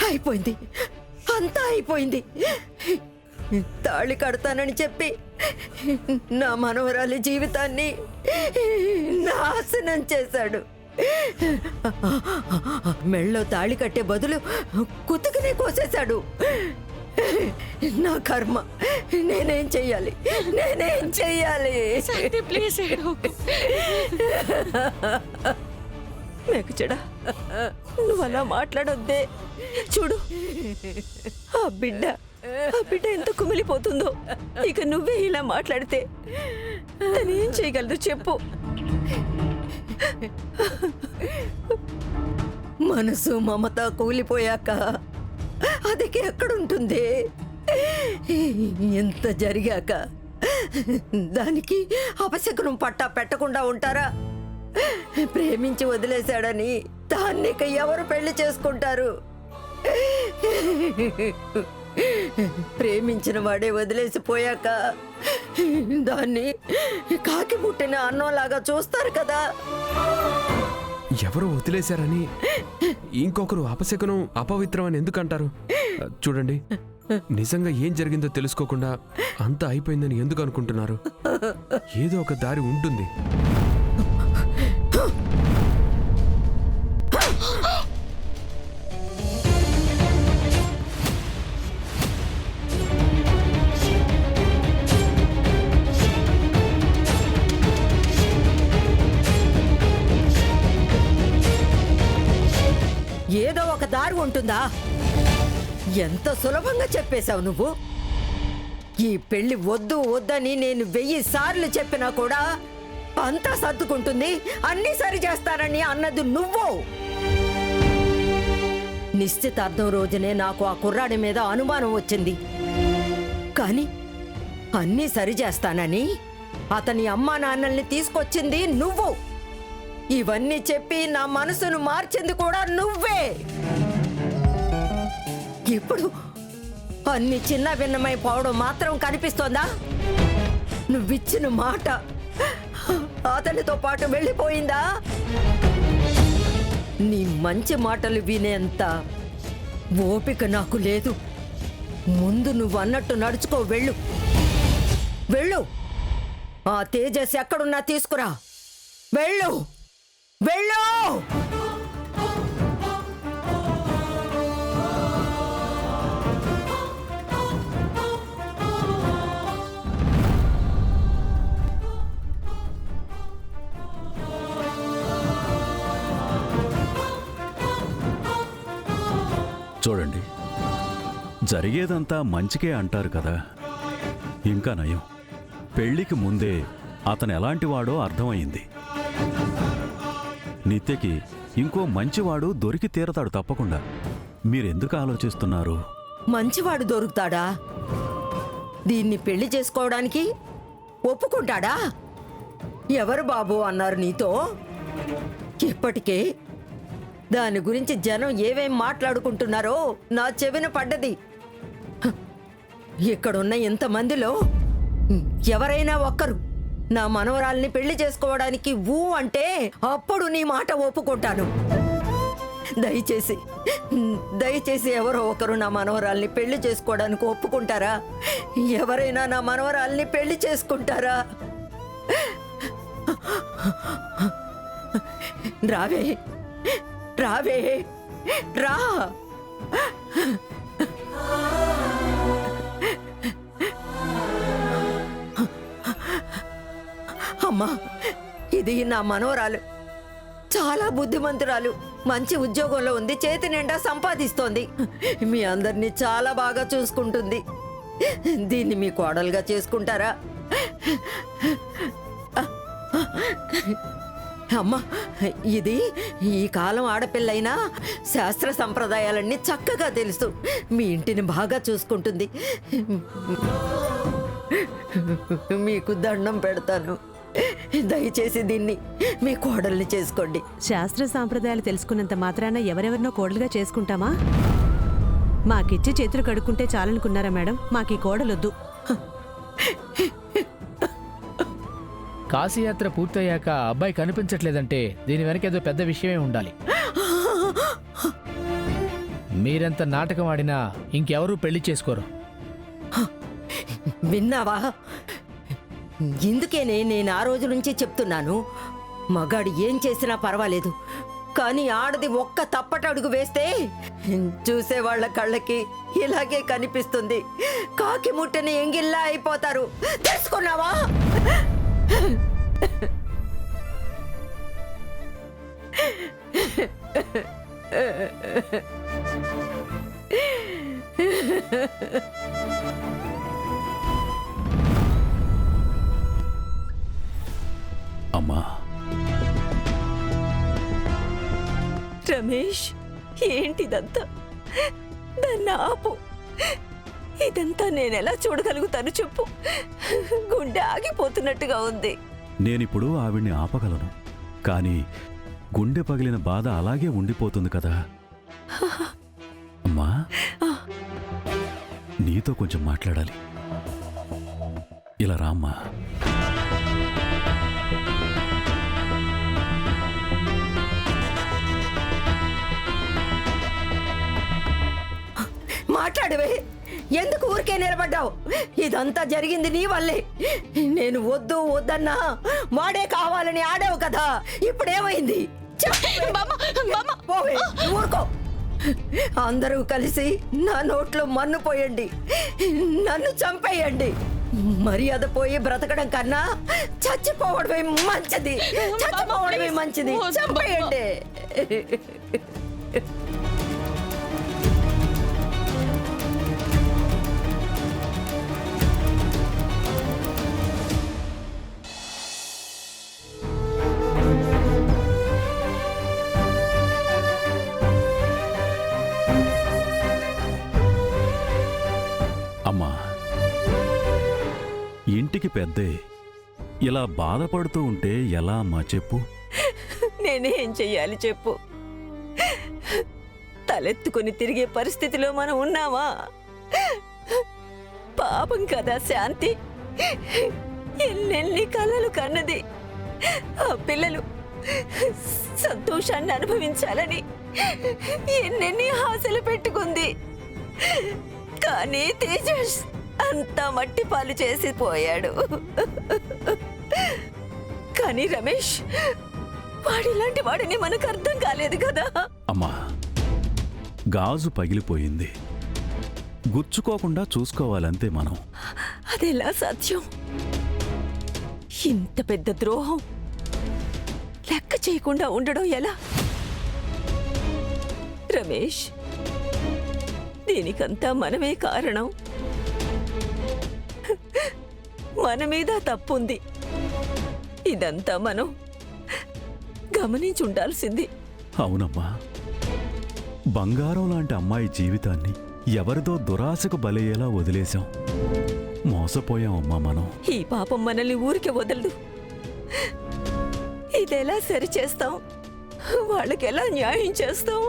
అయిపోయింది, అంతా అయిపోయింది. తాళి కడతానని చెప్పి నా మనవరాలి జీవితాన్ని నాశనం చేశాడు. మెళ్ళో తాళి కట్టే బదులు కుతుకునే కోసేశాడు. నా కర్మ. నేనేం చెయ్యాలి? ప్లీజ్ మేకచెడా, నువ్వు అలా మాట్లాడొద్దే. చూడు, ఆ బిడ్డ ఎంత కుమిలిపోతుందో. ఇక నువ్వే ఇలా మాట్లాడితే తనేం చేయగలదు చెప్పు? మనసు మమత కూలిపోయాక అదికి ఎక్కడుంటుంది? ఎంత జరిగాక దానికి అపశకునం పట్టా పెట్టకుండా ఉంటారా? ప్రేమించి వదిలేశాడని దాన్ని ఎవరు పెళ్లి చేసుకుంటారు? ప్రేమించిన వాడే వదిలేసిపోయాక దాన్ని కాకి పుట్టిన అన్నంలాగా చూస్తారు కదా. ఎవరు వదిలేశారని ఇంకొకరు అపశకునం అపవిత్రం అని ఎందుకంటారు? చూడండి, నిజంగా ఏం జరిగిందో తెలుసుకోకుండా అంతా అయిపోయిందని ఎందుకు అనుకుంటున్నారు? ఏదో ఒక దారి ఉంటుంది. ఏదో ఒక దారి ఉంటుందా? ఎంత సులభంగా చెప్పేశావు నువ్వు. ఈ పెళ్లి వద్దు వద్దని నేను 1000 సార్లు చెప్పినా కూడా అంతా సర్దుకుంటుంది, అన్నీ సరి చేస్తానని అన్నది నువ్వు. నిశ్చితార్థం రోజునే నాకు ఆ కుర్రాడి మీద అనుమానం వచ్చింది. కానీ అన్నీ సరి చేస్తానని అతని అమ్మా నాన్నల్ని తీసుకొచ్చింది నువ్వు. ఇవన్నీ చెప్పి నా మనసును మార్చింది కూడా నువ్వే. ఇప్పుడు అన్ని చిన్న భిన్నమైపోవడం మాత్రం కనిపిస్తోందా? నువ్విచ్చిన మాట అతనితో పాటు వెళ్ళిపోయిందా? నీ మంచి మాటలు వినేంత ఓపిక నాకు లేదు. ముందు నువ్వు అన్నట్టు నడుచుకో. వెళ్ళు. ఆ తేజస్ ఎక్కడున్నా తీసుకురా. వెళ్ళు. చూడండి, జరిగేదంతా మంచికే అంటారు కదా. ఇంకా నయం, పెళ్లికి ముందే అతను ఎలాంటివాడో అర్థమయ్యింది. నిత్యకి ఇంకో మంచివాడు దొరికి తీరతాడు తప్పకుండా. మీరెందుకు ఆలోచిస్తున్నారు? మంచివాడు దొరుకుతాడా? దీన్ని పెళ్లి చేసుకోవడానికి ఒప్పుకుంటాడా? ఎవరు బాబు అన్నారు నీతో? ఇప్పటికే దాని గురించి జనం ఏవేం మాట్లాడుకుంటున్నారో నా చెవిన పడ్డది. ఇక్కడున్న ఇంతమందిలో ఎవరైనా ఒక్కరు నా మనవరాల్ని పెళ్లి చేసుకోవడానికి ఊ అంటే అప్పుడు నీ మాట ఒప్పుకుంటాను. దయచేసి ఎవరో ఒకరు నా మనవరాల్ని పెళ్లి చేసుకోవడానికి ఒప్పుకుంటారా? ఎవరైనా నా మనవరాల్ని పెళ్లి చేసుకుంటారా? రావే రా. అమ్మా, ఇది నా మనవరాలు. చాలా బుద్ధిమంతురాలు, మంచి ఉద్యోగంలో ఉంది, చేతి నిండా సంపాదిస్తోంది, మీ అందరినీ చాలా బాగా చూసుకుంటుంది. దీన్ని మీ కోడలుగా చేసుకుంటారా? అమ్మా, ఇది ఈ కాలం ఆడపిల్లైనా శాస్త్ర సంప్రదాయాలన్నీ చక్కగా తెలుసు. మీ ఇంటిని బాగా చూసుకుంటుంది. మీకు దండం పెడతాను, దయచేసి దీన్ని మీ కోడల్ని చేసుకోండి. శాస్త్ర సాంప్రదాయాలు తెలుసుకున్నంత మాత్రాన ఎవరెవరినో కోడలుగా చేసుకుంటామా? మాకిచ్చి చేతులు కడుక్కుంటే చాలనుకున్నారా మేడం? మాకీ కోడలొద్దు. కాశీయాత్ర పూర్తయ్యాక అబ్బాయి కనిపించట్లేదంటే దీని వెనకేదో పెద్ద విషయమే ఉండాలి. మీరెంత నాటకం ఆడినా ఇంకెవరూ పెళ్లి చేసుకోరు. విన్నావా? ఇందుకేనే నేను ఆ రోజు నుంచి చెప్తున్నాను, మగాడు ఏం చేసినా పర్వాలేదు, కానీ ఆడది ఒక్క తప్పటడుగు వేస్తే చూసే వాళ్ళ కళ్ళకి ఇలాగే కనిపిస్తుంది. కాకి ముట్టని ఎంగిల్లా అయిపోతారు. తెలుసుకున్నావా? అమ్మా, రమేష్, ఏంటిదంతా? దాన్ని ఆపు. ఇదంతా నేనెలా చూడగలుగుతాను చెప్పు? గుండె ఆగిపోతున్నట్టుగా ఉంది. నేనిప్పుడు ఆవిడ్ని ఆపగలను, కానీ గుండె పగిలిన బాధ అలాగే ఉండిపోతుంది కదా. అమ్మా, నీతో కొంచెం మాట్లాడాలి. ఇలా రామ్మా. మాట్లాడవే, ఎందుకు ఊరికే నిలబడ్డావు? ఇదంతా జరిగింది నీ వల్లే. నేను వద్దు వద్దన్నా వాడే కావాలని ఆడావు కదా, ఇప్పుడేమైంది? పోవే, ఊరుకో. అందరూ కలిసి నా నోట్లో మన్ను పోయండి, నన్ను చంపేయండి. మర్యాద పోయి బ్రతకడం కన్నా చచ్చిపోవడమే మంచిది. చచ్చిపోవడమే మంచిది. చంపేయండి. అమ్మా, ఇంటికి పెద్దే ఇలా బాధపడుతూ ఉంటే ఎలా అమ్మా చెప్పు? నేనేం చెయ్యాలి చెప్పు? తలెత్తుకుని తిరిగే పరిస్థితిలో మనం ఉన్నామా? పాపం కదా శాంతి, ఎన్నెన్ని కలలు కన్నది. ఆ పిల్లలు సంతోషాన్ని అనుభవించాలని ఎన్నెన్ని ఆశలు పెట్టుకుంది. కానీ తేజస్ అంతా మట్టి పాలు చేసిపోయాడు. కానీ రమేష్ వాడిలాంటి వాడిని మనకు అర్థం కాలేదు కదా. అమ్మా, గాజు పగిలిపోయింది, గుచ్చుకోకుండా చూసుకోవాలంతే మనం. అదెలా సాధ్యం? ఇంత పెద్ద ద్రోహం లెక్క చేయకుండా ఉండడం ఎలా? రమేష్, దీనికంతా మనమే కారణం. మన మీద తప్పుంది. ఇదంతా మనం గమనించుండాల్సింది. అవునమ్మా, బంగారం లాంటి అమ్మాయి జీవితాన్ని ఎవరిదో దురాశకు బలయ్యేలా వదిలేశాం. మోసపోయామమ్మా మనం. ఈ పాపం మనల్ని ఊరికే వదలదు. ఇదెలా సరిచేస్తాం? వాళ్ళకెలా న్యాయం చేస్తాం?